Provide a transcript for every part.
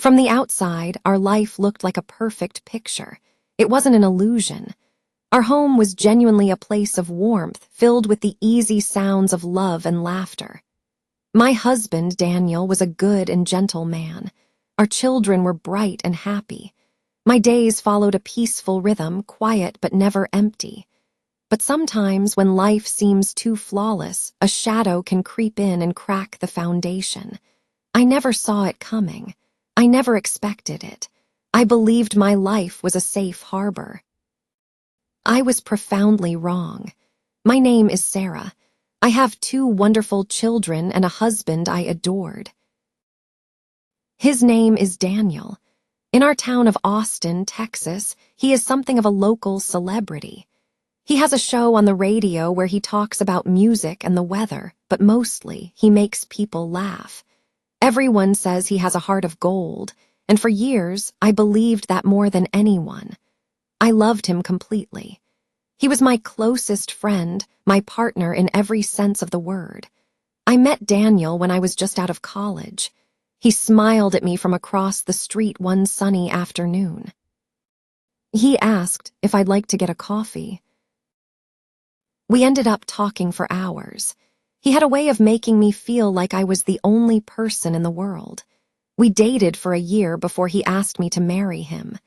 From the outside, our life looked like a perfect picture. It wasn't an illusion. Our home was genuinely a place of warmth, filled with the easy sounds of love and laughter. My husband, Daniel, was a good and gentle man. Our children were bright and happy. My days followed a peaceful rhythm, quiet but never empty. But sometimes, when life seems too flawless, a shadow can creep in and crack the foundation. I never saw it coming. I never expected it. I believed my life was a safe harbor. I was profoundly wrong. My name is Sarah. I have 2 wonderful children and a husband I adored. His name is Daniel. In our town of Austin, Texas, he is something of a local celebrity. He has a show on the radio where he talks about music and the weather, but mostly he makes people laugh. Everyone says he has a heart of gold, and for years I believed that more than anyone. I loved him completely. He was my closest friend, my partner in every sense of the word. I met Daniel when I was just out of college. He smiled at me from across the street one sunny afternoon. He asked if I'd like to get a coffee. We ended up talking for hours. He had a way of making me feel like I was the only person in the world. We dated for a year before he asked me to marry him.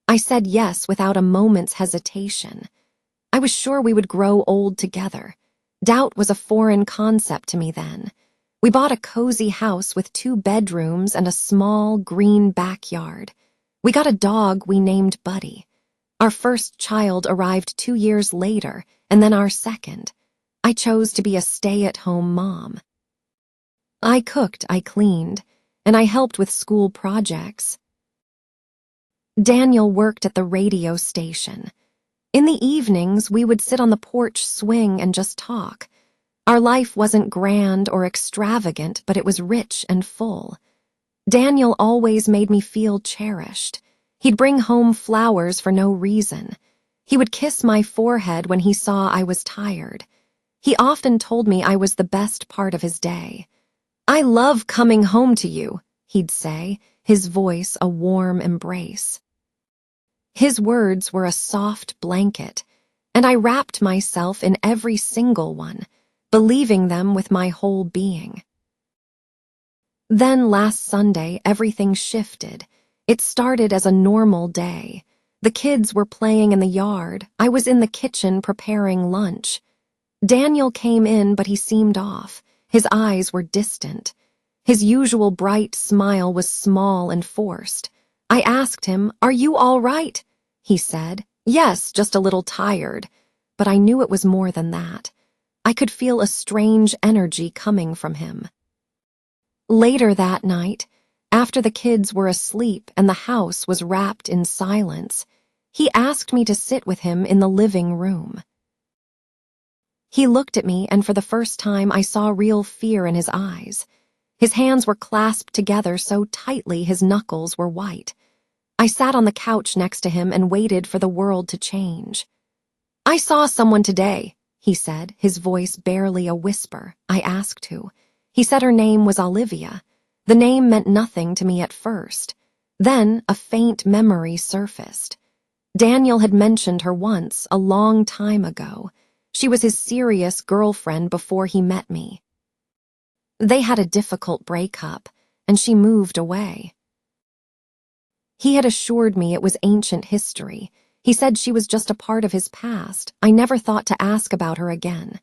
I said yes without a moment's hesitation. I was sure we would grow old together. Doubt was a foreign concept to me then. We bought a cozy house with 2 bedrooms and a small, green backyard. We got a dog we named Buddy. Our first child arrived 2 years later, and then our second. I chose to be a stay-at-home mom. I cooked, I cleaned, and I helped with school projects. Daniel worked at the radio station. In the evenings, we would sit on the porch swing and just talk. Our life wasn't grand or extravagant, but it was rich and full. Daniel always made me feel cherished. He'd bring home flowers for no reason. He would kiss my forehead when he saw I was tired. He often told me I was the best part of his day. "I love coming home to you," he'd say, his voice a warm embrace. His words were a soft blanket, and I wrapped myself in every single one, believing them with my whole being. Then last Sunday, everything shifted. It started as a normal day. The kids were playing in the yard. I was in the kitchen preparing lunch. Daniel came in, but he seemed off. His eyes were distant. His usual bright smile was small and forced. I asked him, "Are you all right?" He said, "Yes, just a little tired." But I knew it was more than that. I could feel a strange energy coming from him. Later that night, after the kids were asleep and the house was wrapped in silence, he asked me to sit with him in the living room. He looked at me, and for the first time I saw real fear in his eyes. His hands were clasped together so tightly his knuckles were white. I sat on the couch next to him and waited for the world to change. "I saw someone today," he said, his voice barely a whisper. I asked who. He said her name was Olivia. The name meant nothing to me at first. Then a faint memory surfaced. Daniel had mentioned her once, a long time ago. She was his serious girlfriend before he met me. They had a difficult breakup, and she moved away. He had assured me it was ancient history. He said she was just a part of his past. I never thought to ask about her again.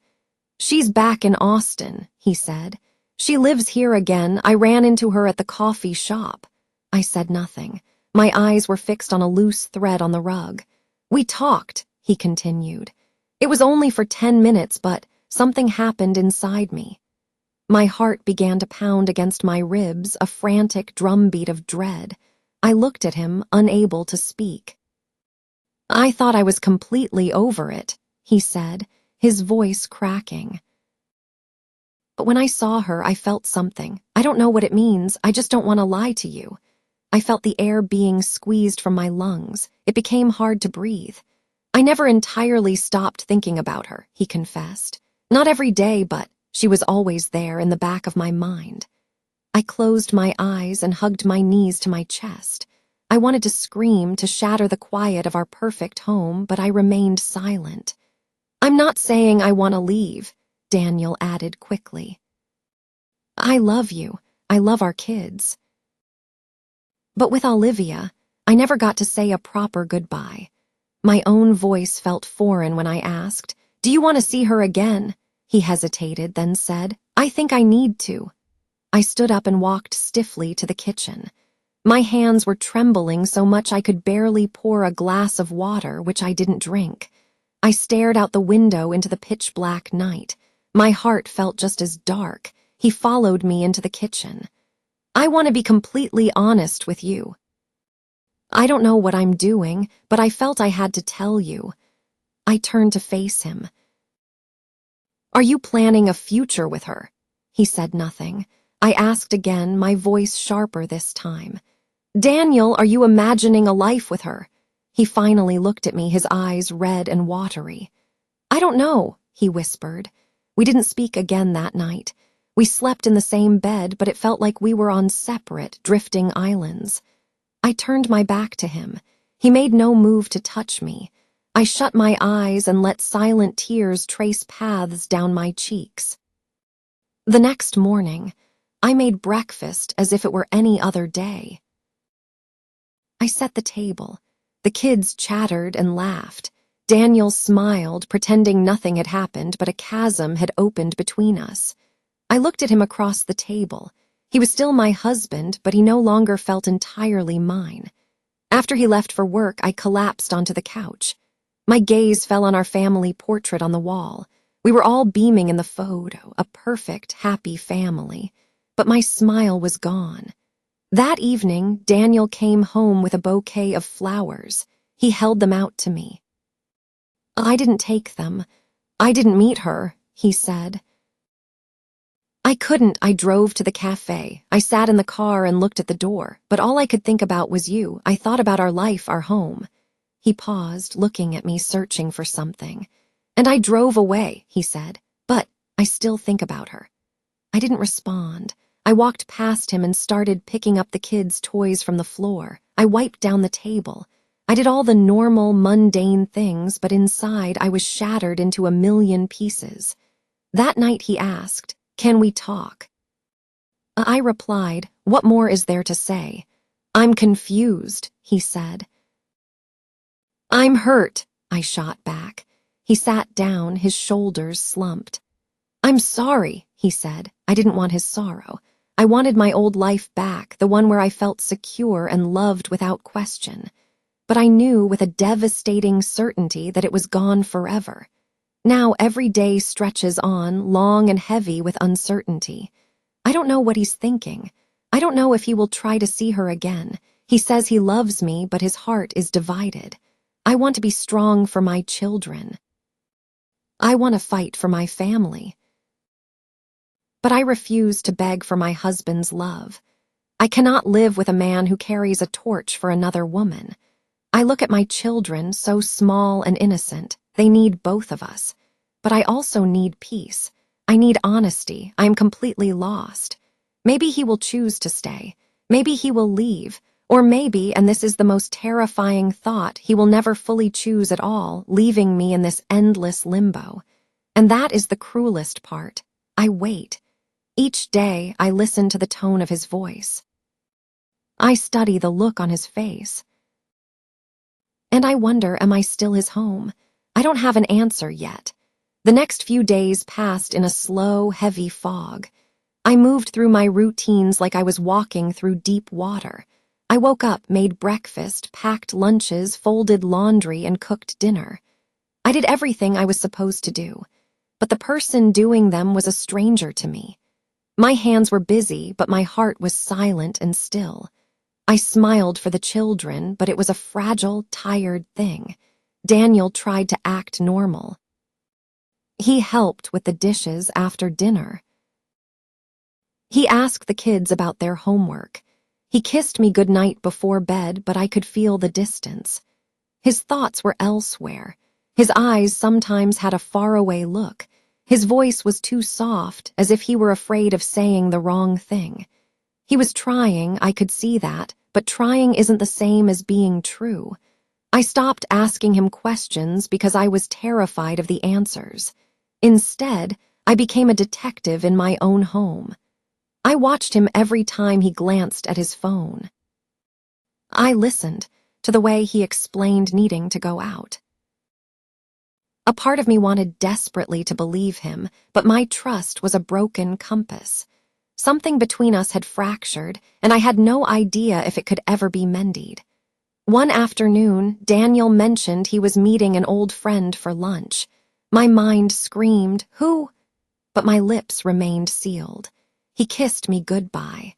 "She's back in Austin," he said. "She lives here again. I ran into her at the coffee shop." I said nothing. My eyes were fixed on a loose thread on the rug. "We talked," he continued. "It was only for 10 minutes, but something happened inside me." My heart began to pound against my ribs, a frantic drumbeat of dread. I looked at him, unable to speak. "I thought I was completely over it," he said, his voice cracking. "But when I saw her, I felt something. I don't know what it means. I just don't want to lie to you." I felt the air being squeezed from my lungs. It became hard to breathe. "I never entirely stopped thinking about her," he confessed. "Not every day, but she was always there in the back of my mind." I closed my eyes and hugged my knees to my chest. I wanted to scream to shatter the quiet of our perfect home, but I remained silent. "I'm not saying I want to leave," Daniel added quickly. "I love you. I love our kids." But with Olivia, I never got to say a proper goodbye. My own voice felt foreign when I asked, "Do you want to see her again?" He hesitated, then said, "I think I need to." I stood up and walked stiffly to the kitchen. My hands were trembling so much I could barely pour a glass of water, which I didn't drink. I stared out the window into the pitch-black night. My heart felt just as dark. He followed me into the kitchen. "I want to be completely honest with you. I don't know what I'm doing, but I felt I had to tell you." I turned to face him. "Are you planning a future with her?" He said nothing. I asked again, my voice sharper this time. "Daniel, are you imagining a life with her?" He finally looked at me, his eyes red and watery. "I don't know," he whispered. We didn't speak again that night. We slept in the same bed, but it felt like we were on separate, drifting islands. I turned my back to him. He made no move to touch me. I shut my eyes and let silent tears trace paths down my cheeks. The next morning, I made breakfast as if it were any other day. I set the table. The kids chattered and laughed. Daniel smiled, pretending nothing had happened, but a chasm had opened between us. I looked at him across the table. He was still my husband, but he no longer felt entirely mine. After he left for work, I collapsed onto the couch. My gaze fell on our family portrait on the wall. We were all beaming in the photo, a perfect, happy family. But my smile was gone. That evening, Daniel came home with a bouquet of flowers. He held them out to me. "I didn't take them. I didn't meet her," he said. "I couldn't." I drove to the cafe. I sat in the car and looked at the door, but all I could think about was you. I thought about our life, our home. He paused, looking at me, searching for something. "And I drove away," he said, "but I still think about her." I didn't respond. I walked past him and started picking up the kids' toys from the floor. I wiped down the table. I did all the normal, mundane things, but inside I was shattered into a million pieces. That night he asked, "Can we talk?" I replied, "What more is there to say?" "I'm confused," he said. "I'm hurt," I shot back. He sat down, his shoulders slumped. "I'm sorry," he said. I didn't want his sorrow. I wanted my old life back, the one where I felt secure and loved without question. But I knew with a devastating certainty that it was gone forever. Now every day stretches on, long and heavy with uncertainty. I don't know what he's thinking. I don't know if he will try to see her again. He says he loves me, but his heart is divided. I want to be strong for my children. I want to fight for my family. But I refuse to beg for my husband's love. I cannot live with a man who carries a torch for another woman. I look at my children, so small and innocent. They need both of us. But I also need peace. I need honesty. I am completely lost. Maybe he will choose to stay. Maybe he will leave. Or maybe, and this is the most terrifying thought, he will never fully choose at all, leaving me in this endless limbo. And that is the cruelest part. I wait. Each day, I listen to the tone of his voice. I study the look on his face. And I wonder, am I still his home? I don't have an answer yet. The next few days passed in a slow, heavy fog. I moved through my routines like I was walking through deep water. I woke up, made breakfast, packed lunches, folded laundry, and cooked dinner. I did everything I was supposed to do, but the person doing them was a stranger to me. My hands were busy, but my heart was silent and still. I smiled for the children, but it was a fragile, tired thing. Daniel tried to act normal. He helped with the dishes after dinner. He asked the kids about their homework. He kissed me goodnight before bed, but I could feel the distance. His thoughts were elsewhere. His eyes sometimes had a faraway look. His voice was too soft, as if he were afraid of saying the wrong thing. He was trying, I could see that, but trying isn't the same as being true. I stopped asking him questions because I was terrified of the answers. Instead, I became a detective in my own home. I watched him every time he glanced at his phone. I listened to the way he explained needing to go out. A part of me wanted desperately to believe him, but my trust was a broken compass. Something between us had fractured, and I had no idea if it could ever be mended. One afternoon, Daniel mentioned he was meeting an old friend for lunch. My mind screamed, "Who?" But my lips remained sealed. He kissed me goodbye.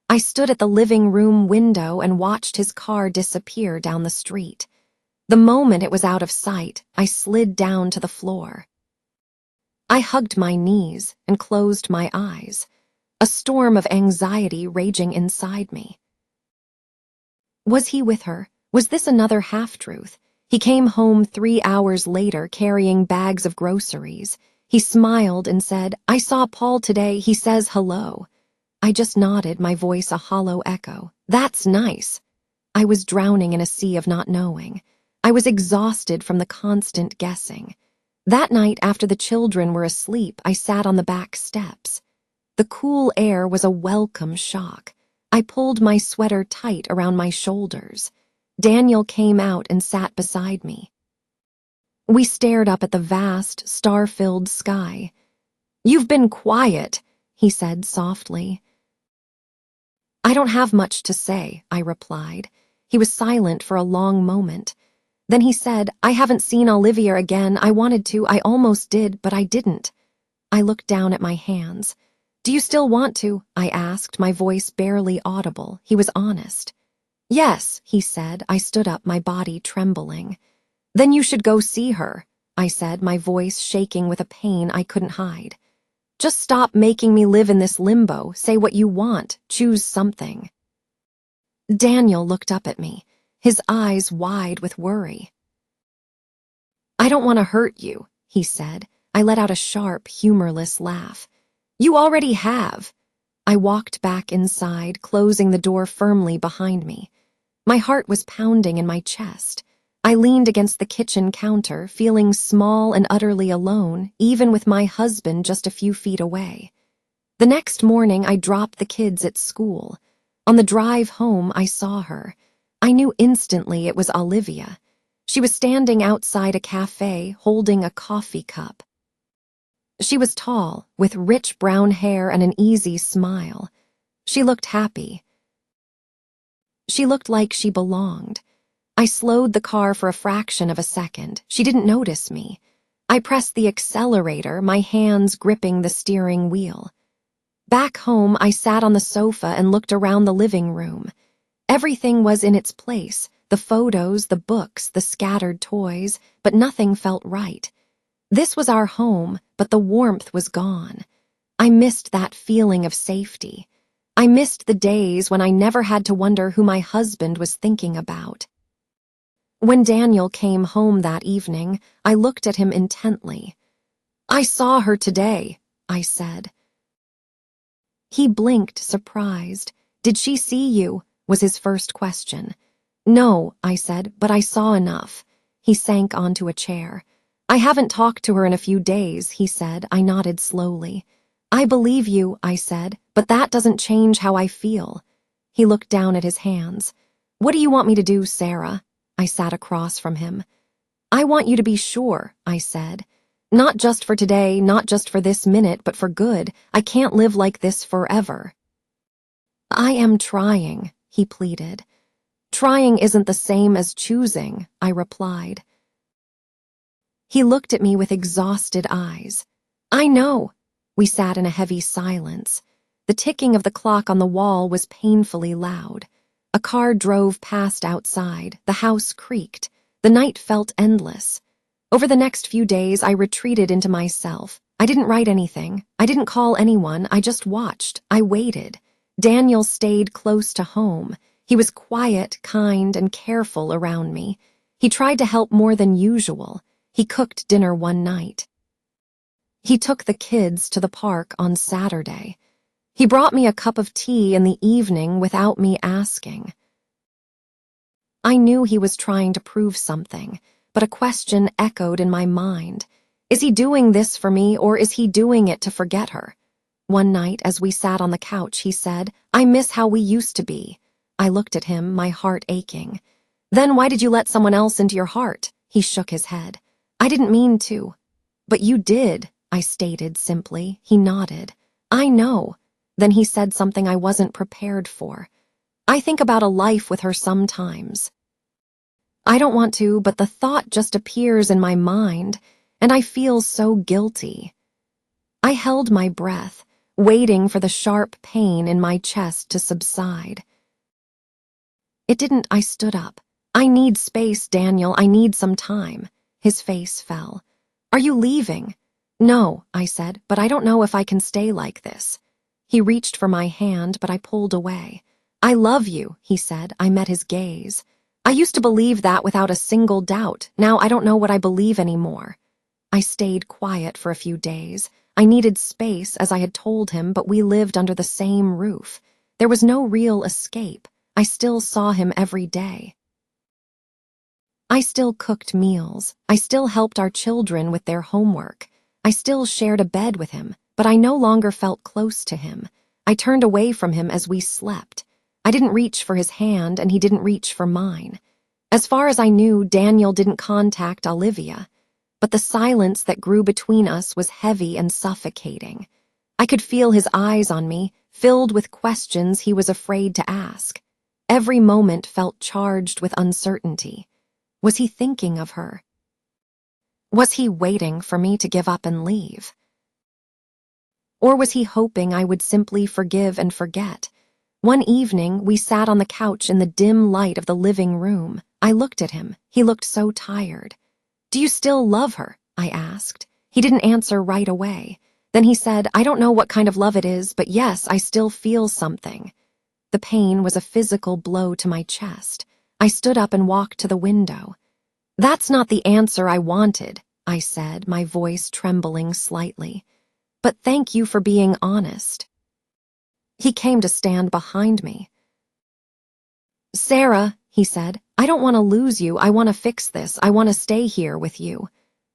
I stood at the living room window and watched his car disappear down the street. The moment it was out of sight, I slid down to the floor. I hugged my knees and closed my eyes, a storm of anxiety raging inside me. Was he with her? Was this another half-truth? He came home 3 hours later carrying bags of groceries. He smiled and said, "I saw Paul today, he says hello." I just nodded, my voice a hollow echo. "That's nice." I was drowning in a sea of not knowing. I was exhausted from the constant guessing. That night, after the children were asleep, I sat on the back steps. The cool air was a welcome shock. I pulled my sweater tight around my shoulders. Daniel came out and sat beside me. We stared up at the vast, star-filled sky. "You've been quiet," he said softly. "I don't have much to say," I replied. He was silent for a long moment. Then he said, "I haven't seen Olivia again. I wanted to, I almost did, but I didn't." I looked down at my hands. "Do you still want to?" I asked, my voice barely audible. He was honest. "Yes," he said. I stood up, my body trembling. "Then you should go see her," I said, my voice shaking with a pain I couldn't hide. "Just stop making me live in this limbo. Say what you want. Choose something." Daniel looked up at me, his eyes wide with worry. "I don't want to hurt you," he said. I let out a sharp, humorless laugh. "You already have." I walked back inside, closing the door firmly behind me. My heart was pounding in my chest. I leaned against the kitchen counter, feeling small and utterly alone, even with my husband just a few feet away. The next morning, I dropped the kids at school. On the drive home, I saw her. I knew instantly it was Olivia. She was standing outside a cafe, holding a coffee cup. She was tall, with rich brown hair and an easy smile. She looked happy. She looked like she belonged. I slowed the car for a fraction of a second. She didn't notice me. I pressed the accelerator, my hands gripping the steering wheel. Back home, I sat on the sofa and looked around the living room. Everything was in its place, the photos, the books, the scattered toys, but nothing felt right. This was our home, but the warmth was gone. I missed that feeling of safety. I missed the days when I never had to wonder who my husband was thinking about. When Daniel came home that evening, I looked at him intently. "I saw her today," I said. He blinked, surprised. "Did she see you?" was his first question. "No," I said, "but I saw enough." He sank onto a chair. "I haven't talked to her in a few days," he said. I nodded slowly. "I believe you," I said, "but that doesn't change how I feel." He looked down at his hands. "What do you want me to do, Sarah?" I sat across from him. "I want you to be sure," I said. "Not just for today, not just for this minute, but for good. I can't live like this forever." "I am trying," he pleaded. "Trying isn't the same as choosing," I replied. He looked at me with exhausted eyes. "I know." We sat in a heavy silence. The ticking of the clock on the wall was painfully loud. A car drove past outside. The house creaked. The night felt endless. Over the next few days, I retreated into myself. I didn't write anything. I didn't call anyone. I just watched. I waited. Daniel stayed close to home. He was quiet, kind, and careful around me. He tried to help more than usual. He cooked dinner one night. He took the kids to the park on Saturday. He brought me a cup of tea in the evening without me asking. I knew he was trying to prove something, but a question echoed in my mind. Is he doing this for me, or is he doing it to forget her? One night, as we sat on the couch, he said, "I miss how we used to be." I looked at him, my heart aching. "Then why did you let someone else into your heart?" He shook his head. "I didn't mean to." "But you did," I stated simply. He nodded. "I know." Then he said something I wasn't prepared for. "I think about a life with her sometimes. I don't want to, but the thought just appears in my mind, and I feel so guilty." I held my breath, waiting for the sharp pain in my chest to subside. It didn't. I stood up. "I need space, Daniel. I need some time." His face fell. "Are you leaving?" "No," I said, "but I don't know if I can stay like this." He reached for my hand, but I pulled away. "I love you," he said. I met his gaze. "I used to believe that without a single doubt. Now I don't know what I believe anymore." I stayed quiet for a few days. I needed space, as I had told him, but we lived under the same roof. There was no real escape. I still saw him every day. I still cooked meals. I still helped our children with their homework. I still shared a bed with him, but I no longer felt close to him. I turned away from him as we slept. I didn't reach for his hand, and he didn't reach for mine. As far as I knew, Daniel didn't contact Olivia, but the silence that grew between us was heavy and suffocating. I could feel his eyes on me, filled with questions he was afraid to ask. Every moment felt charged with uncertainty. Was he thinking of her? Was he waiting for me to give up and leave? Or was he hoping I would simply forgive and forget? One evening, we sat on the couch in the dim light of the living room. I looked at him. He looked so tired. "Do you still love her?" I asked. He didn't answer right away. Then he said, "I don't know what kind of love it is, but yes, I still feel something." The pain was a physical blow to my chest. I stood up and walked to the window. "That's not the answer I wanted," I said, my voice trembling slightly. "But thank you for being honest." He came to stand behind me. "Sarah," he said, "I don't want to lose you. I want to fix this. I want to stay here with you."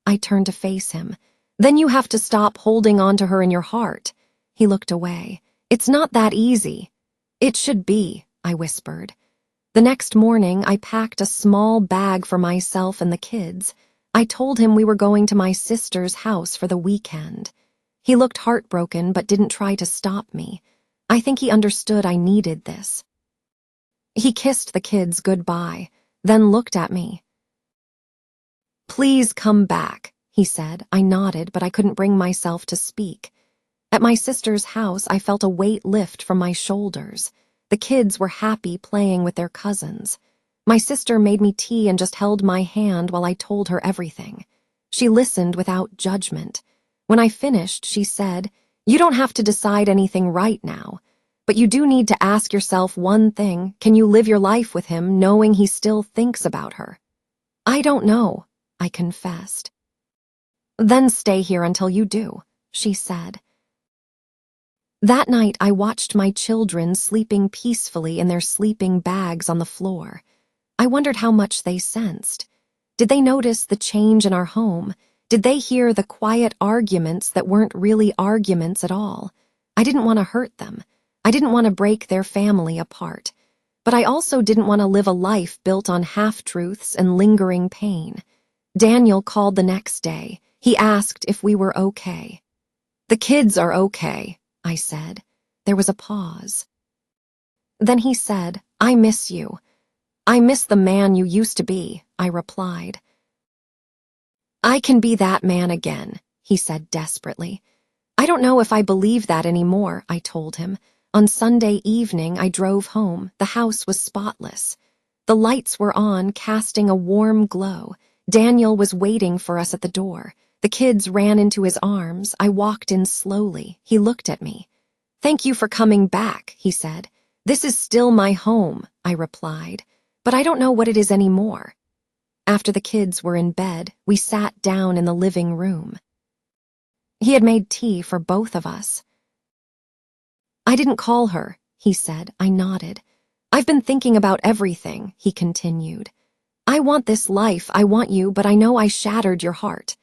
I turned to face him. "Then you have to stop holding on to her in your heart." He looked away. "It's not that easy." "It should be," I whispered. The next morning, I packed a small bag for myself and the kids. I told him we were going to my sister's house for the weekend. He looked heartbroken but didn't try to stop me. I think he understood I needed this. He kissed the kids goodbye, then looked at me. "Please come back," he said. I nodded, but I couldn't bring myself to speak. At my sister's house, I felt a weight lift from my shoulders. The kids were happy playing with their cousins. My sister made me tea and just held my hand while I told her everything. She listened without judgment. When I finished, she said, "You don't have to decide anything right now, but you do need to ask yourself one thing. Can you live your life with him knowing he still thinks about her?" "I don't know," I confessed. "Then stay here until you do," she said. That night, I watched my children sleeping peacefully in their sleeping bags on the floor. I wondered how much they sensed. Did they notice the change in our home? Did they hear the quiet arguments that weren't really arguments at all? I didn't want to hurt them. I didn't want to break their family apart. But I also didn't want to live a life built on half-truths and lingering pain. Daniel called the next day. He asked if we were okay. "The kids are okay," I said. There was a pause. Then he said, "I miss you." "I miss the man you used to be," I replied. "I can be that man again," he said desperately. "I don't know if I believe that anymore," I told him. On Sunday evening, I drove home. The house was spotless. The lights were on, casting a warm glow. Daniel was waiting for us at the door. The kids ran into his arms. I walked in slowly. He looked at me. "Thank you for coming back," he said. "This is still my home," I replied, "but I don't know what it is anymore." After the kids were in bed, we sat down in the living room. He had made tea for both of us. I didn't call her, he said. I nodded. I've been thinking about everything, he continued. I want this life, I want you, but I know I shattered your heart.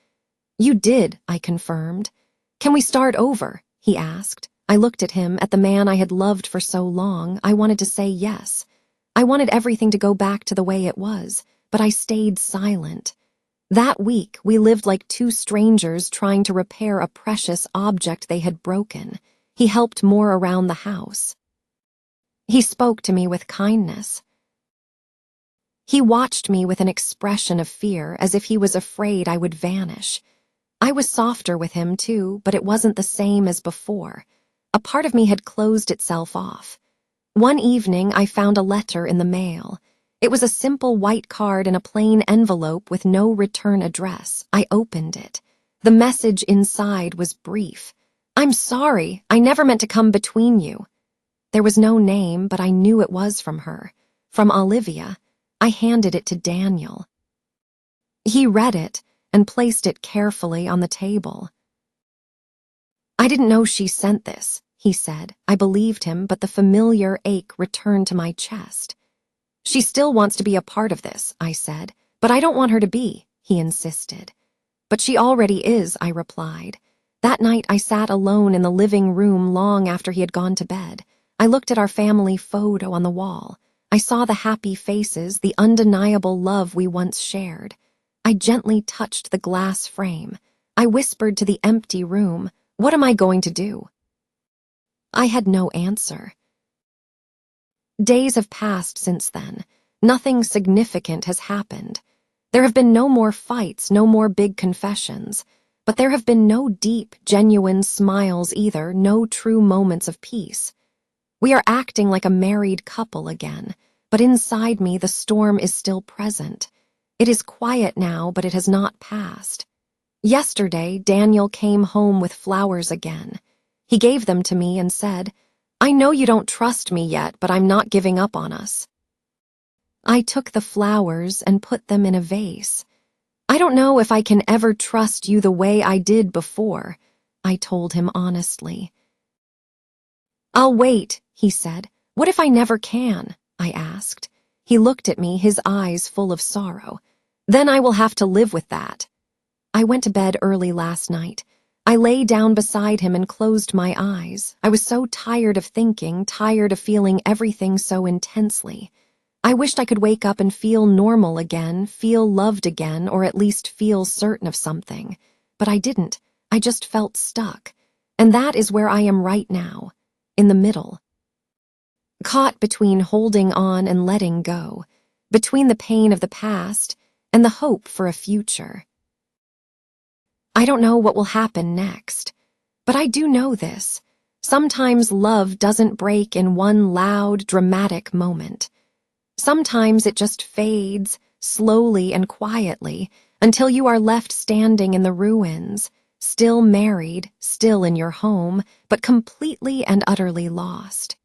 You did, I confirmed. Can we start over? He asked. I looked at him, at the man I had loved for so long. I wanted to say yes. I wanted everything to go back to the way it was, but I stayed silent. That week, we lived like two strangers trying to repair a precious object they had broken. He helped more around the house. He spoke to me with kindness. He watched me with an expression of fear, as if he was afraid I would vanish. I was softer with him, too, but it wasn't the same as before. A part of me had closed itself off. One evening, I found a letter in the mail. It was a simple white card in a plain envelope with no return address. I opened it. The message inside was brief. I'm sorry, I never meant to come between you. There was no name, but I knew it was from her. From Olivia. I handed it to Daniel. He read it and placed it carefully on the table. I didn't know she sent this, he said. I believed him, but the familiar ache returned to my chest. She still wants to be a part of this, I said, but I don't want her to be, he insisted. But she already is, I replied. That night I sat alone in the living room long after he had gone to bed. I looked at our family photo on the wall. I saw the happy faces, the undeniable love we once shared. I gently touched the glass frame. I whispered to the empty room, "What am I going to do?" I had no answer. Days have passed since then. Nothing significant has happened. There have been no more fights, no more big confessions. But there have been no deep, genuine smiles either, no true moments of peace. We are acting like a married couple again, but inside me the storm is still present. It is quiet now, but it has not passed. Yesterday, Daniel came home with flowers again. He gave them to me and said, "I know you don't trust me yet, but I'm not giving up on us." I took the flowers and put them in a vase. I don't know if I can ever trust you the way I did before, I told him honestly. I'll wait, he said. What if I never can? I asked. He looked at me, his eyes full of sorrow. Then I will have to live with that. I went to bed early last night. I lay down beside him and closed my eyes. I was so tired of thinking, tired of feeling everything so intensely. I wished I could wake up and feel normal again, feel loved again, or at least feel certain of something. But I didn't. I just felt stuck. And that is where I am right now, in the middle. Caught between holding on and letting go, between the pain of the past and the hope for a future. I don't know what will happen next, but I do know this. Sometimes love doesn't break in one loud, dramatic moment. Sometimes it just fades, slowly and quietly, until you are left standing in the ruins, still married, still in your home, but completely and utterly lost.